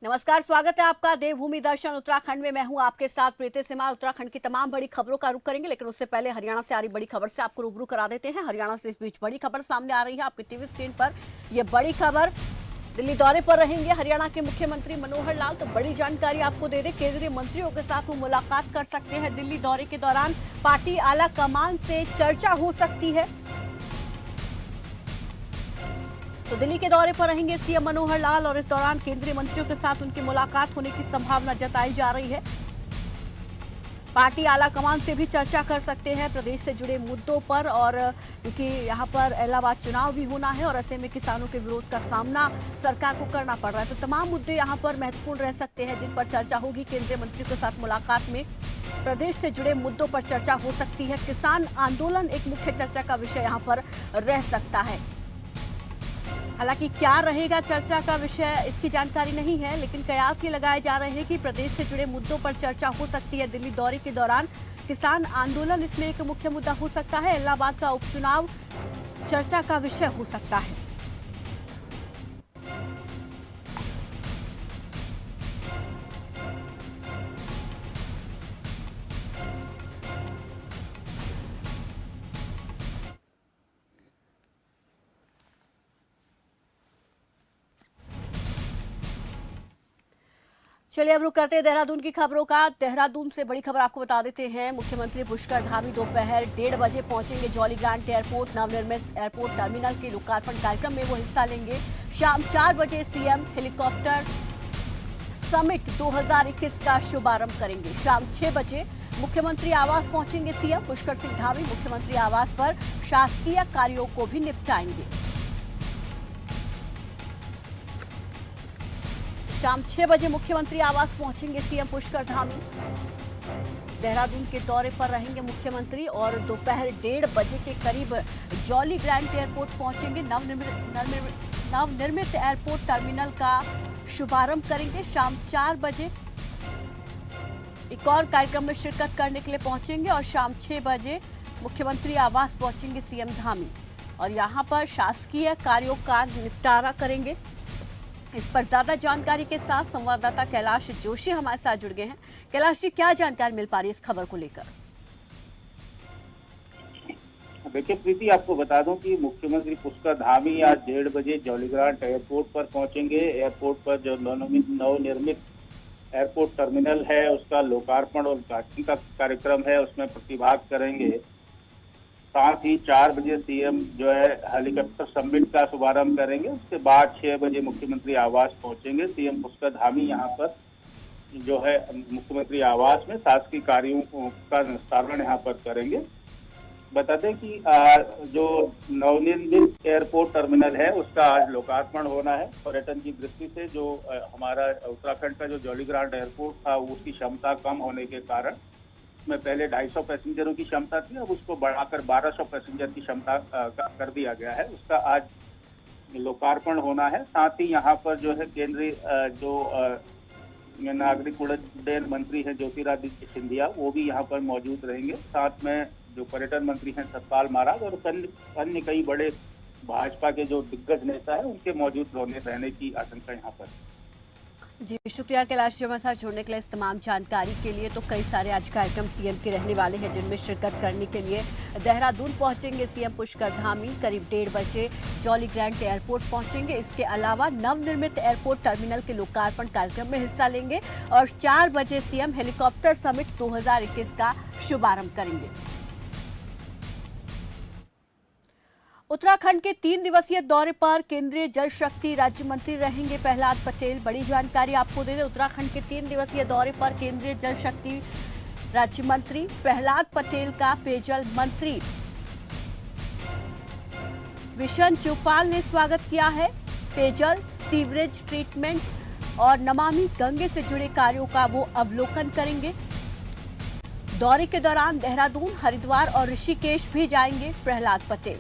नमस्कार, स्वागत है आपका देवभूमि दर्शन उत्तराखंड में। मैं हूं आपके साथ प्रीति सिमा। उत्तराखंड की तमाम बड़ी खबरों का रुख करेंगे, लेकिन उससे पहले हरियाणा से आ रही बड़ी खबर से आपको रूबरू करा देते हैं। हरियाणा से इस बीच बड़ी खबर सामने आ रही है आपकी टीवी स्क्रीन पर। यह बड़ी खबर, दिल्ली दौरे पर रहेंगे हरियाणा के मुख्यमंत्री मनोहर लाल। तो बड़ी जानकारी आपको दे दें, केंद्रीय मंत्रियों के साथ वो मुलाकात कर सकते हैं। दिल्ली दौरे के दौरान पार्टी आला कमान से चर्चा हो सकती है। तो दिल्ली के दौरे पर रहेंगे सीएम मनोहर लाल और इस दौरान केंद्रीय मंत्रियों के साथ उनकी मुलाकात होने की संभावना जताई जा रही है। पार्टी आलाकमान से भी चर्चा कर सकते हैं प्रदेश से जुड़े मुद्दों पर, और क्योंकि यहां पर इलाहाबाद चुनाव भी होना है और ऐसे में किसानों के विरोध का सामना सरकार को करना पड़ रहा है। तो तमाम मुद्दे यहां पर महत्वपूर्ण रह सकते हैं जिन पर चर्चा होगी। केंद्रीय मंत्रियों के साथ मुलाकात में प्रदेश से जुड़े मुद्दों पर चर्चा हो सकती है। किसान आंदोलन एक मुख्य चर्चा का विषय यहां पर रह सकता है। हालांकि क्या रहेगा चर्चा का विषय, इसकी जानकारी नहीं है, लेकिन कयास ये लगाए जा रहे हैं कि प्रदेश से जुड़े मुद्दों पर चर्चा हो सकती है। दिल्ली दौरे के दौरान किसान आंदोलन इसमें एक मुख्य मुद्दा हो सकता है। इलाहाबाद का उपचुनाव चर्चा का विषय हो सकता है। चलिए अब रुक करते हैं देहरादून की खबरों का। देहरादून से बड़ी खबर आपको बता देते हैं। मुख्यमंत्री पुष्कर धामी दोपहर 1:30 बजे पहुंचेंगे जॉली ग्रांट एयरपोर्ट। नवनिर्मित एयरपोर्ट टर्मिनल के लोकार्पण कार्यक्रम में वो हिस्सा लेंगे। शाम 4 बजे सीएम हेलीकॉप्टर समिट 2021 का शुभारंभ करेंगे। शाम 6 बजे मुख्यमंत्री आवास पहुंचेंगे सीएम पुष्कर सिंह धामी। मुख्यमंत्री आवास पर शासकीय कार्यों को भी निपटाएंगे। शाम 6 बजे मुख्यमंत्री आवास पहुंचेंगे सीएम पुष्कर धामी। देहरादून के दौरे पर रहेंगे मुख्यमंत्री और दोपहर 1:30 बजे के करीब जॉली ग्रांट एयरपोर्ट पहुंचेंगे। नवनिर्मित एयरपोर्ट टर्मिनल का शुभारंभ करेंगे। शाम 4 बजे एक और कार्यक्रम में शिरकत करने के लिए पहुंचेंगे और शाम 6 बजे मुख्यमंत्री आवास पहुंचेंगे सीएम धामी और यहां पर शासकीय कार्यों का निपटारा करेंगे। इस पर ज्यादा जानकारी के साथ संवाददाता कैलाश जोशी हमारे साथ जुड़ गए हैं। कैलाश जी, क्या जानकारी मिल पा रही है इस खबर को लेकर? देखिए प्रीति, आपको बता दूं कि मुख्यमंत्री पुष्कर धामी आज 1:30 बजे जॉलीग्रांट एयरपोर्ट पर पहुंचेंगे। एयरपोर्ट पर जो नवनिर्मित एयरपोर्ट टर्मिनल है उसका लोकार्पण और उद्घाटन का कार्यक्रम है, उसमें प्रतिभाग करेंगे। साथ ही 4 बजे सीएम जो है हेलीकॉप्टर समिट का शुभारंभ करेंगे। उसके बाद 6 बजे मुख्यमंत्री आवास पहुंचेंगे। सीएम पुष्कर धामी यहां पर जो है मुख्यमंत्री आवास में शासकीय कार्यों का निस्तारण यहां पर करेंगे। बता दें कि जो नवनिर्मित एयरपोर्ट टर्मिनल है उसका आज लोकार्पण होना है। पर्यटन की दृष्टि से जो हमारा उत्तराखंड का जो जॉलीग्रांट एयरपोर्ट था उसकी क्षमता कम होने के कारण में पहले 250 पैसेंजरों की क्षमता थी, अब उसको बढ़ाकर 1200 पैसेंजर की क्षमता कर दिया गया है। उसका आज लोकार्पण होना है। साथ ही यहाँ पर जो है केंद्रीय जो नागरिक उड्डयन मंत्री हैं ज्योतिरादित्य सिंधिया, वो भी यहाँ पर मौजूद रहेंगे। साथ में जो पर्यटन मंत्री हैं सतपाल महाराज और अन्य कई बड़े भाजपा के जो दिग्गज नेता हैं उनके मौजूद रहने की आशंका यहाँ पर। जी शुक्रिया कैलाश जी, हमारे साथ जुड़ने के लिए। इस तमाम जानकारी के लिए तो कई सारे आज कार्यक्रम सीएम के रहने वाले हैं जिनमें शिरकत करने के लिए देहरादून पहुंचेंगे सीएम पुष्कर धामी। करीब 1:30 बजे जॉली ग्रांट एयरपोर्ट पहुंचेंगे। इसके अलावा नवनिर्मित एयरपोर्ट टर्मिनल के लोकार्पण कार्यक्रम में हिस्सा लेंगे और 4 बजे सीएम हेलीकॉप्टर समिट 2021 का शुभारंभ करेंगे। उत्तराखंड के 3 दिवसीय दौरे पर केंद्रीय जल शक्ति राज्य मंत्री रहेंगे प्रहलाद पटेल। बड़ी जानकारी आपको दे दें, उत्तराखंड के 3 दिवसीय दौरे पर केंद्रीय जल शक्ति राज्य मंत्री प्रहलाद पटेल का पेयजल मंत्री विशन चौफाल ने स्वागत किया है। पेयजल, सीवरेज ट्रीटमेंट और नमामि गंगे से जुड़े कार्यों का वो अवलोकन करेंगे। दौरे के दौरान देहरादून, हरिद्वार और ऋषिकेश भी जाएंगे प्रहलाद पटेल।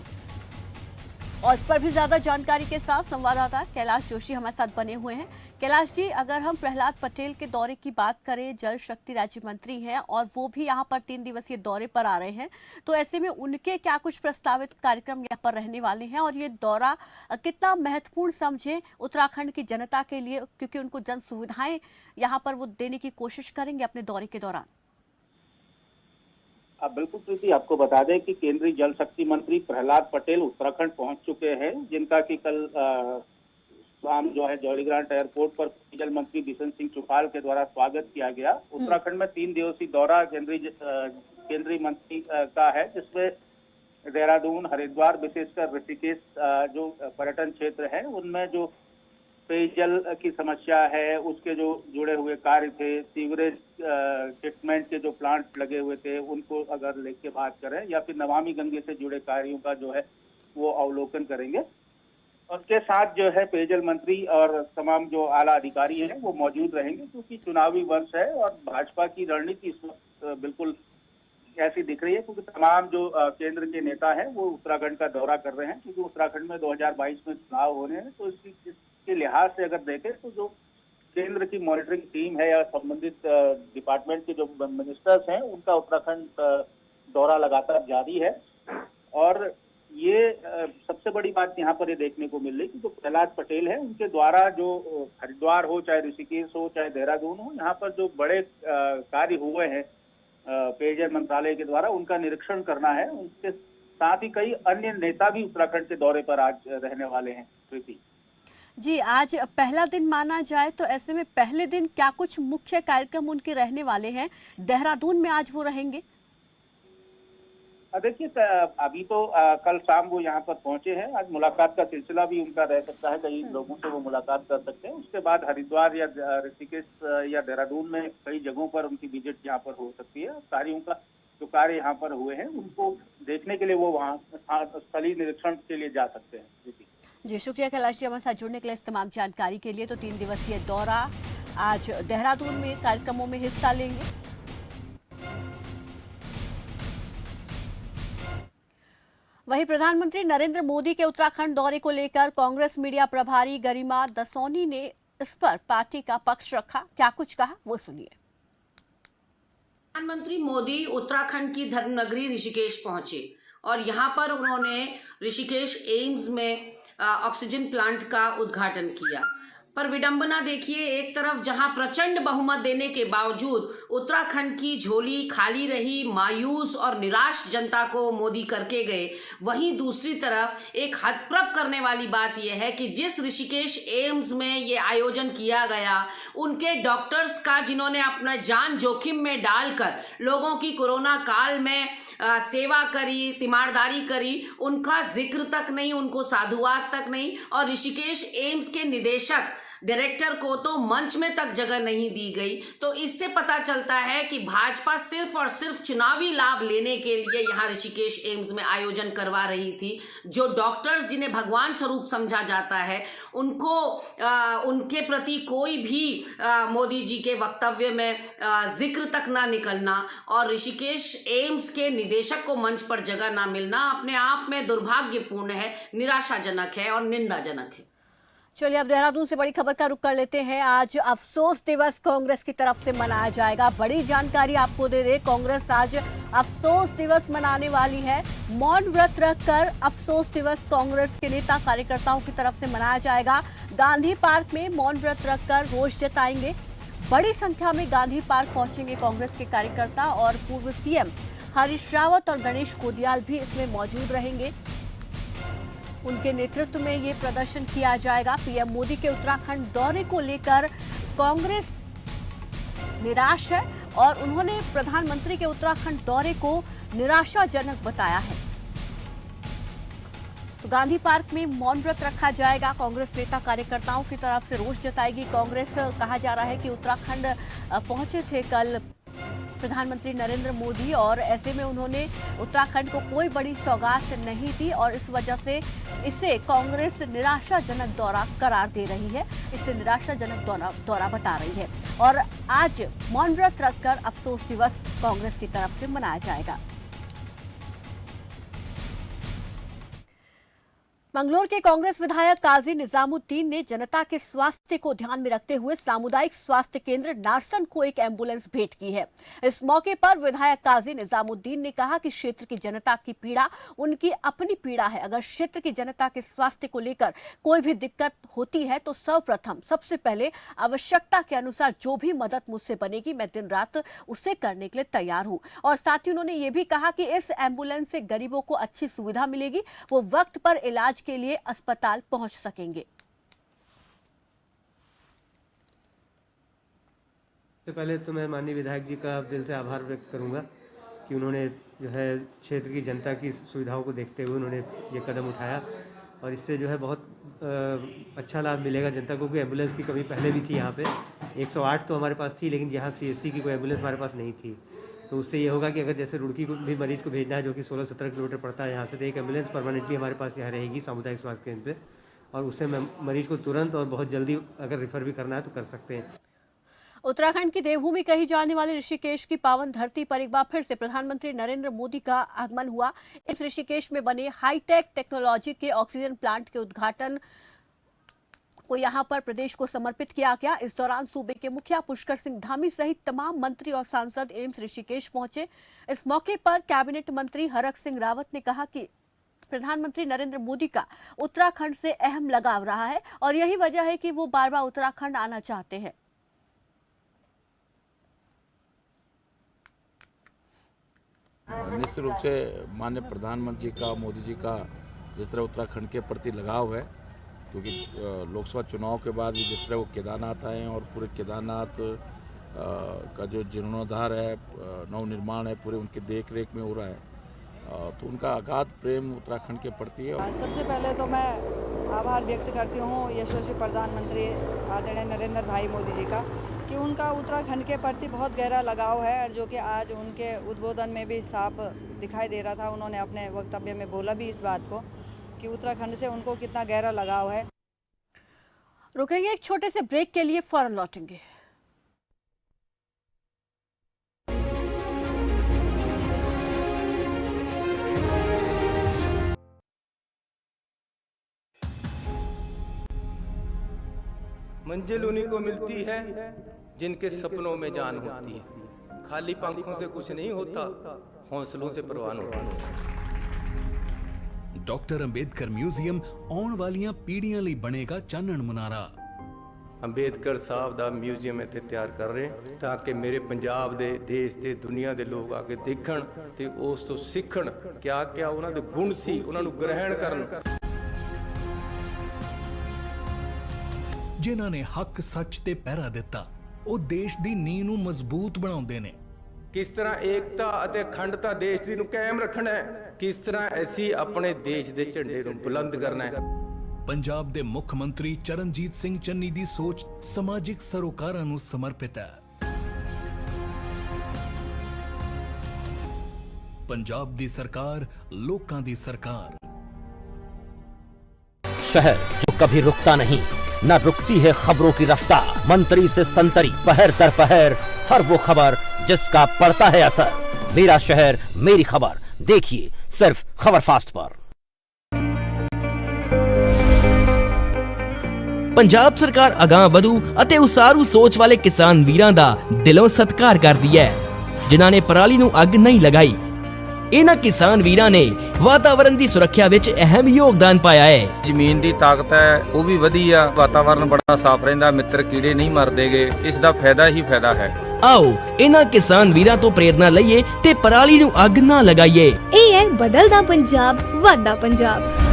और इस पर भी ज्यादा जानकारी के साथ संवाददाता कैलाश जोशी हमारे साथ बने हुए हैं। कैलाश जी, अगर हम प्रहलाद पटेल के दौरे की बात करें, जल शक्ति राज्य मंत्री हैं और वो भी यहाँ पर 3 दिवसीय दौरे पर आ रहे हैं, तो ऐसे में उनके क्या कुछ प्रस्तावित कार्यक्रम यहाँ पर रहने वाले हैं और ये दौरा कितना महत्वपूर्ण समझे उत्तराखंड की जनता के लिए, क्योंकि उनको जन सुविधाएं यहाँ पर वो देने की कोशिश करेंगे अपने दौरे के दौरान? अब बिल्कुल प्रीति, आपको बता दें कि केंद्रीय जल शक्ति मंत्री प्रहलाद पटेल उत्तराखंड पहुंच चुके हैं, जिनका कि कल शाम जो है जौलीग्रांट एयरपोर्ट पर जल मंत्री बिशन सिंह चुफाल के द्वारा स्वागत किया गया। उत्तराखंड में 3 दिवसीय दौरा केंद्रीय मंत्री का है, जिसमें देहरादून, हरिद्वार, विशेषकर ऋषिकेश जो पर्यटन क्षेत्र है उनमें जो पेयजल की समस्या है, उसके जो जुड़े हुए कार्य थे, सीवरेज ट्रीटमेंट के जो प्लांट लगे हुए थे उनको अगर लेके बात करें, या फिर नमामि गंगे से जुड़े कार्यों का जो है वो अवलोकन करेंगे। उसके साथ जो है पेयजल मंत्री और तमाम जो आला अधिकारी हैं वो मौजूद रहेंगे, क्योंकि चुनावी वर्ष है और भाजपा की रणनीति इस वक्त बिल्कुल ऐसी दिख रही है, क्योंकि तमाम जो केंद्र के नेता हैं वो उत्तराखंड का दौरा कर रहे हैं, क्योंकि उत्तराखंड में 2022 में चुनाव होने हैं। तो इसके लिहाज से अगर देखें तो जो केंद्र की मॉनिटरिंग टीम है या संबंधित डिपार्टमेंट के जो मिनिस्टर्स हैं उनका उत्तराखंड दौरा लगातार जारी है। और ये सबसे बड़ी बात यहाँ पर ये देखने को मिल रही है कि जो प्रहलाद पटेल है उनके द्वारा जो हरिद्वार हो, चाहे ऋषिकेश हो, चाहे देहरादून हो, यहाँ पर जो बड़े कार्य हुए हैं पेयजल मंत्रालय के द्वारा, उनका निरीक्षण करना है। उसके साथ ही कई अन्य नेता भी उत्तराखंड के दौरे पर आज रहने वाले हैं। प्रीति जी, आज पहला दिन माना जाए तो ऐसे में पहले दिन क्या कुछ मुख्य कार्यक्रम उनके रहने वाले हैं? देहरादून में आज वो रहेंगे? देखिए, अभी तो कल शाम वो यहाँ पर पहुंचे हैं। आज मुलाकात का सिलसिला भी उनका रह सकता है, कई लोगों से वो मुलाकात कर सकते हैं। उसके बाद हरिद्वार या ऋषिकेश या देहरादून में कई जगहों पर उनकी विजिट यहाँ पर हो सकती है। कार्यों का जो कार्य यहाँ पर हुए हैं उनको देखने के लिए वो वहाँ स्थलीय निरीक्षण के लिए जा सकते हैं। जी, शुक्रिया कैलाश जी हमारे साथ जुड़ने के लिए इस तमाम जानकारी के लिए। तो 3 दिवसीय दौरा आज देहरादून में कार्यक्रमों में हिस्सा लेंगे। वहीं प्रधानमंत्री नरेंद्र मोदी के उत्तराखंड दौरे को लेकर कांग्रेस मीडिया प्रभारी गरिमा दसोनी ने इस पर पार्टी का पक्ष रखा। क्या कुछ कहा वो सुनिए। प्रधानमंत्री मोदी उत्तराखंड की धर्मनगरी ऋषिकेश पहुंचे और यहां पर उन्होंने ऋषिकेश एम्स में ऑक्सीजन प्लांट का उद्घाटन किया। पर विडंबना देखिए, एक तरफ जहां प्रचंड बहुमत देने के बावजूद उत्तराखंड की झोली खाली रही, मायूस और निराश जनता को मोदी करके गए, वहीं दूसरी तरफ एक हतप्रभ करने वाली बात यह है कि जिस ऋषिकेश एम्स में ये आयोजन किया गया, उनके डॉक्टर्स का जिन्होंने अपना जान जोखिम में डालकर लोगों की कोरोना काल में सेवा करी, तीमारदारी करी, उनका जिक्र तक नहीं, उनको साधुवाद तक नहीं। और ऋषिकेश एम्स के निदेशक डायरेक्टर को तो मंच में तक जगह नहीं दी गई। तो इससे पता चलता है कि भाजपा सिर्फ और सिर्फ चुनावी लाभ लेने के लिए यहाँ ऋषिकेश एम्स में आयोजन करवा रही थी। जो डॉक्टर्स जिन्हें भगवान स्वरूप समझा जाता है, उनको उनके प्रति कोई भी मोदी जी के वक्तव्य में जिक्र तक ना निकलना और ऋषिकेश एम्स के निदेशक को मंच पर जगह ना मिलना अपने आप में दुर्भाग्यपूर्ण है, निराशाजनक है और निंदाजनक है। चलिए अब देहरादून से बड़ी खबर का रुख कर लेते हैं। आज अफसोस दिवस कांग्रेस की तरफ से मनाया जाएगा। बड़ी जानकारी आपको दे दे, कांग्रेस आज अफसोस दिवस मनाने वाली है। मौन व्रत रखकर अफसोस दिवस कांग्रेस के नेता कार्यकर्ताओं की तरफ से मनाया जाएगा। गांधी पार्क में मौन व्रत रखकर रोष जताएंगे। बड़ी संख्या में गांधी पार्क पहुंचेंगे कांग्रेस के कार्यकर्ता और पूर्व सीएम हरीश रावत और गणेश कोडियाल भी इसमें मौजूद रहेंगे। उनके नेतृत्व में ये प्रदर्शन किया जाएगा। पीएम मोदी के उत्तराखंड दौरे को लेकर कांग्रेस निराश है और उन्होंने प्रधानमंत्री के उत्तराखंड दौरे को निराशाजनक बताया है। तो गांधी पार्क में मौन व्रत रखा जाएगा। कांग्रेस नेता कार्यकर्ताओं की तरफ से रोष जताएगी। कांग्रेस कहा जा रहा है कि उत्तराखंड पहुंचे थे कल प्रधानमंत्री नरेंद्र मोदी और ऐसे में उन्होंने उत्तराखंड को कोई बड़ी सौगात नहीं दी और इस वजह से इसे कांग्रेस निराशाजनक दौरा करार दे रही है, इसे निराशाजनक दौरा बता रही है। और आज मौन व्रत रखकर अफसोस दिवस कांग्रेस की तरफ से मनाया जाएगा। मंगलोर के कांग्रेस विधायक काजी निजामुद्दीन ने जनता के स्वास्थ्य को ध्यान में रखते हुए सामुदायिक स्वास्थ्य केंद्र नारसन को एक एम्बुलेंस भेंट की है। इस मौके पर विधायक काजी निजामुद्दीन ने कहा कि क्षेत्र की जनता की पीड़ा उनकी अपनी पीड़ा है। अगर क्षेत्र की जनता के स्वास्थ्य को लेकर कोई भी दिक्कत होती है तो सर्वप्रथम सबसे पहले आवश्यकता के अनुसार जो भी मदद मुझसे बनेगी मैं दिन रात उसे करने के लिए तैयार हूं। और साथ ही उन्होंने ये भी कहा कि इस एम्बुलेंस से गरीबों को अच्छी सुविधा मिलेगी, वो वक्त पर इलाज के लिए अस्पताल पहुंच सकेंगे। सबसे पहले तो मैं माननीय विधायक जी का दिल से आभार व्यक्त करूंगा कि उन्होंने जो है क्षेत्र की जनता की सुविधाओं को देखते हुए उन्होंने ये कदम उठाया और इससे जो है बहुत अच्छा लाभ मिलेगा जनता को। क्योंकि एम्बुलेंस की कमी पहले भी थी यहाँ पे 108 तो हमारे पास थी, लेकिन यहाँ CSC की कोई एम्बुलेंस हमारे पास नहीं थी। तो उससे ये होगा कि अगर जैसे रुड़की को भी मरीज को भेजना है जो कि 16-17 किलोमीटर पड़ता है यहाँ से, तो एक एम्बुलेंस परमानेंटली हमारे पास यहाँ रहेगी सामुदायिक स्वास्थ्य केंद्र पे, और उससे मरीज को तुरंत और बहुत जल्दी अगर रेफर भी करना है तो कर सकते हैं। उत्तराखंड की देवभूमि कही जाने वाली ऋषिकेश की पावन धरती पर एक बार फिर से प्रधानमंत्री नरेंद्र मोदी का आगमन हुआ। इस ऋषिकेश में बने हाईटेक टेक्नोलॉजी के ऑक्सीजन प्लांट के उद्घाटन को यहां पर प्रदेश को समर्पित किया गया। इस दौरान सूबे के मुखिया पुष्कर सिंह धामी सहित तमाम मंत्री और सांसद एम्स ऋषिकेश पहुंचे। इस मौके पर कैबिनेट मंत्री हरक सिंह रावत ने कहा कि प्रधानमंत्री नरेंद्र मोदी का उत्तराखंड से अहम लगाव रहा है और यही वजह है कि वो बार बार उत्तराखंड आना चाहते हैं। निश्चित रूप से माननीय प्रधानमंत्री जी का, मोदी जी का जिस तरह उत्तराखंड के प्रति लगाव है, क्योंकि लोकसभा चुनाव के बाद भी जिस तरह वो केदारनाथ आए हैं और पूरे केदारनाथ का जो जीर्णोद्धार है, नवनिर्माण है, पूरे उनके देख रेख में हो रहा है, तो उनका अगाध प्रेम उत्तराखंड के प्रति है। सबसे पहले तो मैं आभार व्यक्त करती हूँ यशस्वी प्रधानमंत्री आदरणीय नरेंद्र भाई मोदी जी का कि उनका उत्तराखंड के प्रति बहुत गहरा लगाव है, और जो कि आज उनके उद्बोधन में भी साफ दिखाई दे रहा था। उन्होंने अपने वक्तव्य में बोला भी इस बात को कि उत्तराखंड से उनको कितना गहरा लगाव है। रुकेंगे एक छोटे से ब्रेक के लिए, फौरन लौटेंगे। मंजिल उन्हीं को मिलती है जिनके सपनों में जान होती है। खाली पंखों से कुछ नहीं होता, हौसलों से परवान होता है। डॉक्टर अंबेडकर म्यूजियम आने वालियां पीढ़ियां ਲਈ ਬਣੇਗਾ ਚਾਨਣ ਮੁਨਾਰਾ। ਅੰਬੇਦਕਰ ਸਾਹਿਬ ਦਾ ਮਿਊਜ਼ੀਅਮ ਇੱਥੇ ਤਿਆਰ ਕਰ ਰਹੇ ਤਾਂ ਕਿ ਮੇਰੇ ਪੰਜਾਬ ਦੇ, ਦੇਸ਼ ਦੇ, ਦੁਨੀਆ ਦੇ ਲੋਕ ਆ ਕੇ ਦੇਖਣ ਤੇ ਉਸ ਤੋਂ ਸਿੱਖਣ ਕਿਆ ਕਿਆ ਉਹਨਾਂ ਦੇ ਗੁਣ ਸੀ, ਉਹਨਾਂ ਨੂੰ ਗ੍ਰਹਿਣ ਕਰਨ। ਜਿਨ੍ਹਾਂ ਨੇ ਹੱਕ ਸੱਚ ਤੇ ਪਹਿਰਾ ਦਿੱਤਾ, ਉਹ ਦੇਸ਼ ਦੀ ਨੀਂਹ ਨੂੰ ਮਜ਼ਬੂਤ ਬਣਾਉਂਦੇ ਨੇ। ਕਿਸ ਤਰ੍ਹਾਂ ਏਕਤਾ ਅਤੇ ਅਖੰਡਤਾ ਦੇਸ਼ ਦੀ ਨੂੰ ਕਾਇਮ ਰੱਖਣਾ ਹੈ, ਕਿਸ ਤਰ੍ਹਾਂ ਅਸੀਂ ਆਪਣੇ ਦੇਸ਼ ਦੇ ਝੰਡੇ ਨੂੰ ਬੁਲੰਦ ਕਰਨਾ ਹੈ। ਪੰਜਾਬ ਦੇ ਮੁੱਖ ਮੰਤਰੀ ਚਰਨਜੀਤ ਸਿੰਘ ਚੰਨੀ ਦੀ ਸੋਚ ਸਮਾਜਿਕ ਸਰੋਕਾਰਾਂ ਨੂੰ ਸਮਰਪਿਤ ਹੈ। ਪੰਜਾਬ ਦੀ ਸਰਕਾਰ, ਲੋਕਾਂ ਦੀ ਸਰਕਾਰ। शहर जो कभी रुकता नहीं, न रुकती है खबरों की रफ्तार। मंत्री से संतरी, पहर दर पहर, हर वो खबर जिसका पड़ता है असर। मेरा शहर मेरी खबर, देखिए सिर्फ खबर फास्ट पर। ਪੰਜਾਬ ਸਰਕਾਰ ਅਗਾਂਹ ਵਧੂ ਅਤੇ ਉਸਾਰੂ ਸੋਚ ਵਾਲੇ ਕਿਸਾਨ ਵੀਰਾਂ ਦਾ ਦਿਲੋਂ ਸਤਿਕਾਰ ਕਰਦੀ ਹੈ, ਜਿਨ੍ਹਾਂ ਨੇ ਪਰਾਲੀ ਨੂੰ ਅੱਗ ਨਹੀਂ ਲਗਾਈ। ਇਹਨਾਂ ਕਿਸਾਨ ਵੀਰਾਂ ਨੇ ਵਾਤਾਵਰਣ ਦੀ ਸੁਰੱਖਿਆ ਵਿੱਚ ਅਹਿਮ ਯੋਗਦਾਨ ਪਾਇਆ ਹੈ। ਜ਼ਮੀਨ ਦੀ ਤਾਕਤ ਹੈ ਉਹ ਵੀ ਵਧੀ ਆ, ਵਾਤਾਵਰਣ ਬੜਾ ਸਾਫ਼ ਰਹਿੰਦਾ, ਮਿੱਤਰ ਕੀੜੇ ਨਹੀਂ ਮਰਦੇਗੇ, ਇਸ ਦਾ ਫਾਇਦਾ ਹੀ ਫਾਇਦਾ ਹੈ। ਆਓ ਇਹਨਾਂ ਕਿਸਾਨ ਵੀਰਾਂ ਤੋਂ ਪ੍ਰੇਰਣਾ ਲਈਏ ਤੇ ਪਰਾਲੀ ਨੂੰ ਅੱਗ ਨਾ ਲਗਾਈਏ। ਇਹ ਹੈ ਬਦਲਦਾ ਪੰਜਾਬ, ਵੱਧਦਾ ਪੰਜਾਬ।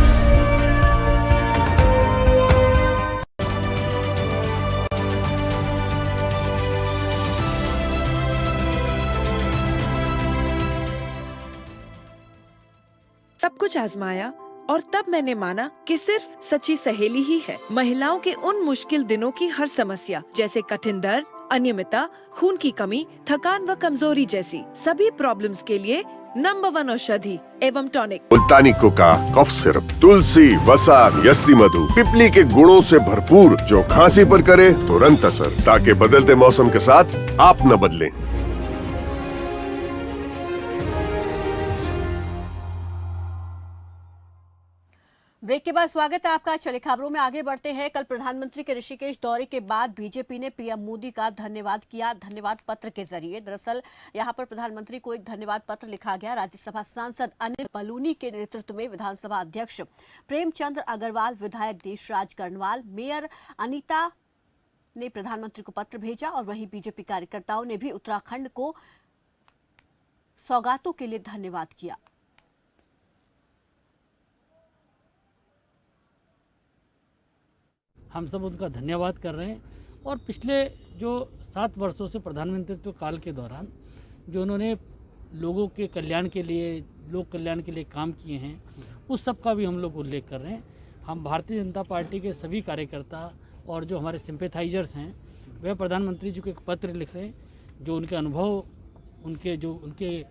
सब कुछ आजमाया और तब मैंने माना कि सिर्फ सच्ची सहेली ही है महिलाओं के उन मुश्किल दिनों की हर समस्या, जैसे कठिन दर्द, अनियमितता, खून की कमी, थकान व कमजोरी जैसी सभी प्रॉब्लम्स के लिए नंबर 1 औषधि एवं टॉनिक मुल्तानी कोका कफ सिरप, तुलसी, वसा, यस्ती मधु, पिपली के गुणों से भरपूर, जो खांसी पर करे तुरंत असर, ताकि बदलते मौसम के साथ आप न बदलें। ब्रेक के बाद स्वागत है आपका। चले खबरों में आगे बढ़ते हैं। कल प्रधानमंत्री के ऋषिकेश दौरे के बाद बीजेपी ने पीएम मोदी का धन्यवाद किया, धन्यवाद पत्र के जरिए। दरअसल यहां पर प्रधानमंत्री को एक धन्यवाद पत्र लिखा गया। राज्यसभा सांसद अनिल बलूनी के नेतृत्व में विधानसभा अध्यक्ष प्रेमचंद अग्रवाल, विधायक देशराज कर्णवाल, मेयर अनीता ने प्रधानमंत्री को पत्र भेजा और वहीं बीजेपी कार्यकर्ताओं ने भी उत्तराखंड को सौगातों के लिए धन्यवाद किया। हम सब उनका धन्यवाद कर रहे हैं और पिछले जो 7 वर्षों से प्रधानमंत्रित्व काल के दौरान जो उन्होंने लोगों के कल्याण के लिए, लोक कल्याण के लिए काम किए हैं, उस सब का भी हम लोग उल्लेख कर रहे हैं। हम भारतीय जनता पार्टी के सभी कार्यकर्ता और जो हमारे सिंपैथाइजर्स हैं वह प्रधानमंत्री जी को एक पत्र लिख रहे हैं, जो उनके अनुभव, उनके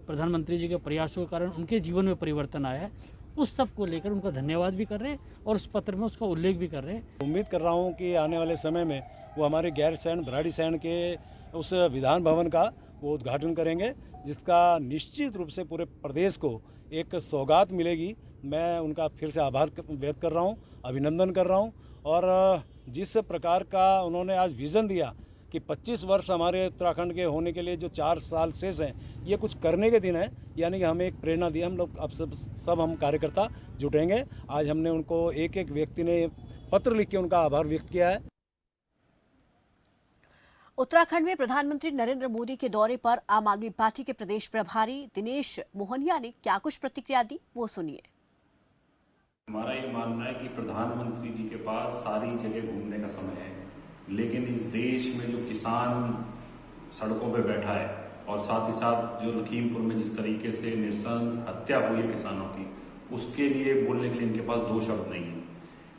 प्रधानमंत्री जी के प्रयासों के कारण उनके जीवन में परिवर्तन आया है, उस सब को लेकर उनका धन्यवाद भी कर रहे हैं और उस पत्र में उसका उल्लेख भी कर रहे हैं। उम्मीद कर रहा हूं कि आने वाले समय में वो हमारे गैरसैंण, भराड़ीसैंण के उस विधान भवन का वो उद्घाटन करेंगे, जिसका निश्चित रूप से पूरे प्रदेश को एक सौगात मिलेगी। मैं उनका फिर से आभार व्यक्त कर रहा हूं, अभिनंदन कर रहा हूं। और जिस प्रकार का उन्होंने आज विज़न दिया कि 25 वर्ष हमारे उत्तराखंड के होने के लिए जो 4 साल शेष हैं, ये कुछ करने के दिन है, यानी कि हमें एक प्रेरणा दी। हम लोग अब सब हम कार्यकर्ता जुटेंगे। आज हमने उनको एक एक व्यक्ति ने पत्र लिख के उनका आभार व्यक्त किया है। उत्तराखंड में प्रधानमंत्री नरेंद्र मोदी के दौरे पर आम आदमी पार्टी के प्रदेश प्रभारी दिनेश मोहनिया ने क्या कुछ प्रतिक्रिया दी, वो सुनिए। हमारा ये मानना है कि प्रधानमंत्री जी के पास सारी जगह घूमने का समय है, लेकिन इस देश में जो किसान सड़कों पे बैठा है और साथ ही साथ जो लखीमपुर में जिस तरीके से नृशंस हत्या हुई है किसानों की, उसके लिए बोलने के लिए इनके पास 2 शब्द नहीं है।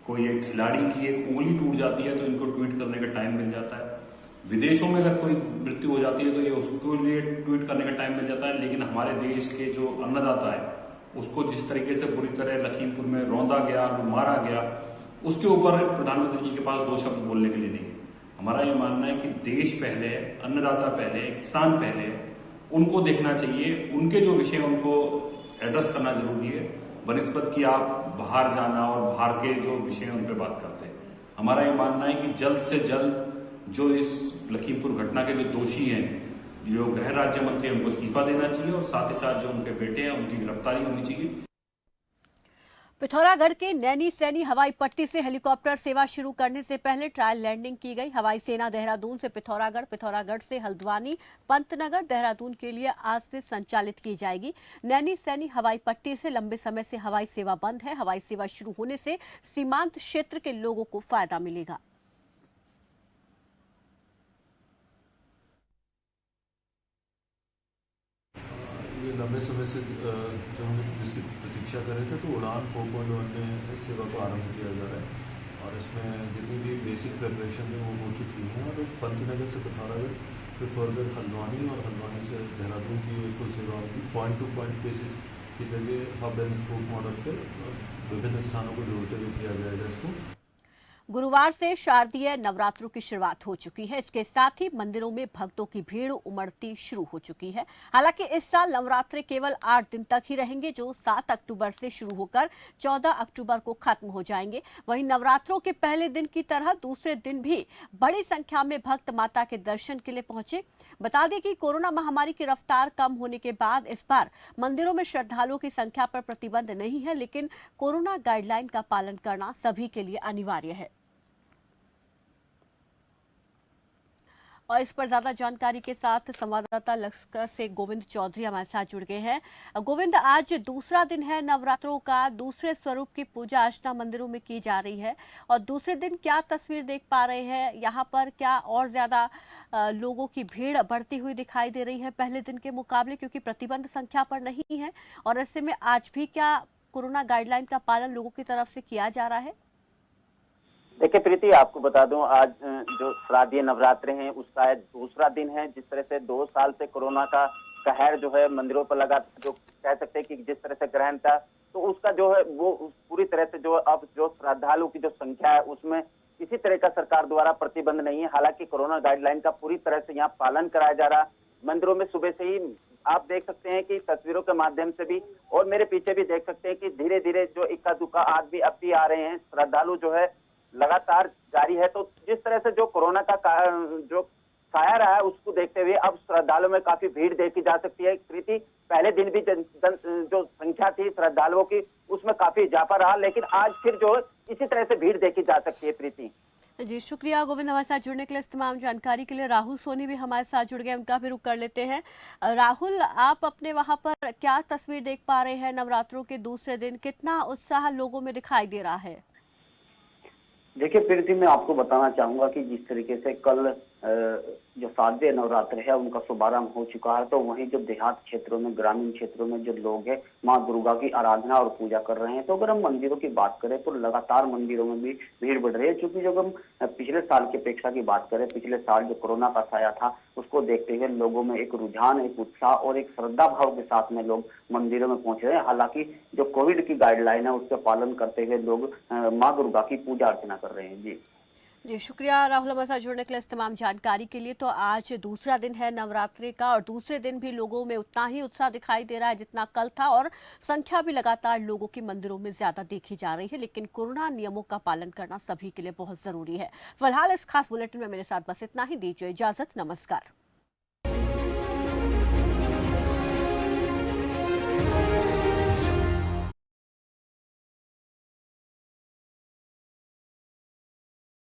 कोई एक खिलाड़ी की एक उंगली टूट जाती है तो इनको ट्वीट करने का टाइम मिल जाता है। विदेशों में अगर कोई मृत्यु हो जाती है तो ये उसके लिए ट्वीट करने का टाइम मिल जाता है। लेकिन हमारे देश के जो अन्नदाता है उसको जिस तरीके से बुरी तरह लखीमपुर में रौंदा गया, मारा गया, उसके ऊपर प्रधानमंत्री जी के पास 2 शब्द बोलने के लिए नहीं है। हमारा ये मानना है कि देश पहले है, अन्नदाता पहले है, किसान पहले है, उनको देखना चाहिए। उनके जो विषय उनको एड्रेस करना जरूरी है, बनिस्बत कि आप बाहर जाना और बाहर के जो विषय उन पर बात करते हैं। हमारा ये मानना है कि जल्द से जल्द जो इस लखीमपुर घटना के जो दोषी हैं, जो गृह राज्य मंत्री, उनको इस्तीफा देना चाहिए और साथ ही साथ जो उनके बेटे हैं उनकी गिरफ्तारी होनी चाहिए। पिथौरागढ़ के नैनी सैनी हवाई पट्टी से हेलीकॉप्टर सेवा शुरू करने से पहले ट्रायल लैंडिंग की गई। हवाई सेना देहरादून से पिथौरागढ़, पिथौरागढ़ से हल्द्वानी, पंतनगर, देहरादून के लिए आज से संचालित की जाएगी। नैनी सैनी हवाई पट्टी से लंबे समय से हवाई सेवा बंद है। हवाई सेवा शुरू होने से सीमांत क्षेत्र के लोगों को फायदा मिलेगा। ये लंबे समय से जो हम जिसकी प्रतीक्षा कर रहे थे, तो उड़ान 4.1 में इस सेवा को आरंभ किया जा रहा है और इसमें जितनी भी बेसिक प्रिपरेशन है वो हो चुकी हैं। और पंतनगर से पिथौरागढ़, फिर फर्दर हल्द्वानी और हल्द्वानी से देहरादून की कुल सेवाओं की पॉइंट टू पॉइंट बेसिस की जगह हब एंड स्पोक मॉडल पर विभिन्न स्थानों को जोड़ते हुए किया जाएगा इसको। गुरुवार से शारदीय नवरात्रों की शुरुआत हो चुकी है। इसके साथ ही मंदिरों में भक्तों की भीड़ उमड़ती शुरू हो चुकी है। हालांकि इस साल नवरात्रे केवल 8 दिन तक ही रहेंगे, जो 7 अक्टूबर से शुरू होकर 14 अक्टूबर को खत्म हो जाएंगे। वहीं नवरात्रों के पहले दिन की तरह दूसरे दिन भी बड़ी संख्या में भक्त माता के दर्शन के लिए पहुंचे। बता दें कि कोरोना महामारी की रफ्तार कम होने के बाद इस बार मंदिरों में श्रद्धालुओं की संख्या पर प्रतिबंध नहीं है, लेकिन कोरोना गाइडलाइन का पालन करना सभी के लिए अनिवार्य है। और इस पर ज्यादा जानकारी के साथ संवाददाता लश्कर से गोविंद चौधरी हमारे साथ जुड़ गए हैं। गोविंद, आज दूसरा दिन है नवरात्रों का, दूसरे स्वरूप की पूजा अर्चना मंदिरों में की जा रही है और दूसरे दिन क्या तस्वीर देख पा रहे हैं? यहाँ पर क्या और ज्यादा लोगों की भीड़ बढ़ती हुई दिखाई दे रही है पहले दिन के मुकाबले, क्योंकि प्रतिबंध संख्या पर नहीं है? और ऐसे में आज भी क्या कोरोना गाइडलाइन का पालन लोगों की तरफ से किया जा रहा है? देखिए प्रीति, आपको बता दूं, आज जो शारदीय नवरात्रे हैं उसका आज दूसरा दिन है। जिस तरह से 2 साल से कोरोना का कहर जो है मंदिरों पर लगा, जो कह सकते हैं कि जिस तरह से ग्रहण था, तो उसका जो है वो पूरी तरह से जो अब जो श्रद्धालु की जो संख्या है उसमें किसी तरह का सरकार द्वारा प्रतिबंध नहीं है। हालांकि कोरोना गाइडलाइन का पूरी तरह से यहाँ पालन कराया जा रहा। मंदिरों में सुबह से ही आप देख सकते हैं कि तस्वीरों के माध्यम से भी और मेरे पीछे भी देख सकते हैं कि धीरे धीरे जो इक्का दुक्का आदमी अब भी आ रहे हैं, श्रद्धालु जो है लगातार जारी है। तो जिस तरह से जो कोरोना का जो साया रहा है उसको देखते हुए अब श्रद्धालुओं में काफी भीड़ देखी जा सकती है। प्रीति, पहले दिन भी जो संख्या थी श्रद्धालुओं की उसमें काफी इजाफा रहा, लेकिन आज फिर जो इसी तरह से भीड़ देखी जा सकती है। प्रीति जी शुक्रिया गोविंद हमारे साथ जुड़ने के लिए, इस तमाम जानकारी के लिए। राहुल सोनी भी हमारे साथ जुड़ गए, उनका भी रुख कर लेते हैं। राहुल, आप अपने वहां पर क्या तस्वीर देख पा रहे हैं? नवरात्रों के दूसरे दिन कितना उत्साह लोगों में दिखाई दे रहा है? देखिए प्रीति, मैं आपको बताना चाहूंगा कि जिस तरीके से कल जो 7वें नवरात्र है उनका शुभारंभ हो चुका है, तो वहीं जो देहात क्षेत्रों में, ग्रामीण क्षेत्रों में जो लोग हैं मां दुर्गा की आराधना और पूजा कर रहे हैं। तो अगर हम मंदिरों की बात करें तो लगातार मंदिरों में भी भीड़ बढ़ रही है, क्योंकि जब हम पिछले साल की अपेक्षा की बात करें, पिछले साल जो कोरोना का साया था उसको देखते हुए लोगों में एक रुझान, एक उत्साह और एक श्रद्धा भाव के साथ में लोग मंदिरों में पहुंच रहे हैं। हालांकि जो कोविड की गाइडलाइन है उसका पालन करते हुए लोग माँ दुर्गा की पूजा अर्चना कर रहे हैं। जी शुक्रिया राहुल हमारे साथ जुड़ने के लिए, इस तमाम जानकारी के लिए। तो आज दूसरा दिन है नवरात्रि का और दूसरे दिन भी लोगों में उतना ही उत्साह दिखाई दे रहा है जितना कल था, और संख्या भी लगातार लोगों की मंदिरों में ज्यादा देखी जा रही है। लेकिन कोरोना नियमों का पालन करना सभी के लिए बहुत जरूरी है। फिलहाल इस खास बुलेटिन में मेरे साथ बस इतना ही। दीजिए इजाजत, नमस्कार।